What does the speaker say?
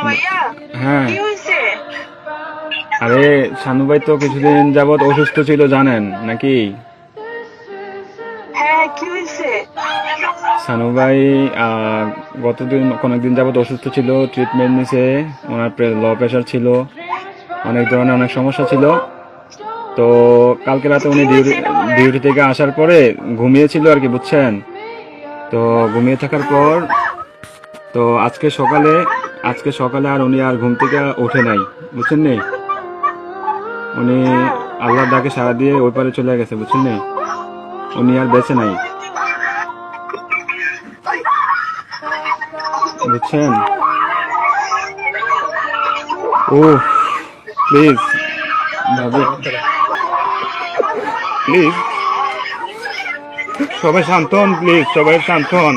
ভাইয়া হ্যাঁ, কি হয়েছে? আরে শানু ভাই তো কিছুদিন যাবৎ অসুস্থ ছিল জানেন নাকি? হ্যাঁ, কি হয়েছে? শানু ভাই আহ, অনেকদিন যাবৎ অসুস্থ ছিল, ট্রিটমেন্ট নিছে। ওনার লো প্রেশার ছিল, অনেক ধরনের অনেক সমস্যা ছিল। তো কালকে রাতে কি উনি হয়েছে এটা বলেন। ডিউটি থেকে আসার পরে ঘুমিয়েছিল আর কি, বুঝছেন? তো ঘুমিয়ে থাকার হ্যাঁ। পর তো আজকে সকালে আর উনি আর ঘুম থেকে ওঠে নাই, বুঝছেন নি? উনি হ্যাঁ। আল্লাহর ডাকে সাড়া দিয়ে ওই পারে চলে গেছে, বুঝছেন নি? উনি আর বেঁচে নাই, বুঝছেন? ও প্লিজ ভাবি, প্লিজ সবাই শান্ত হন, প্লিজ সবাই শান্ত হন।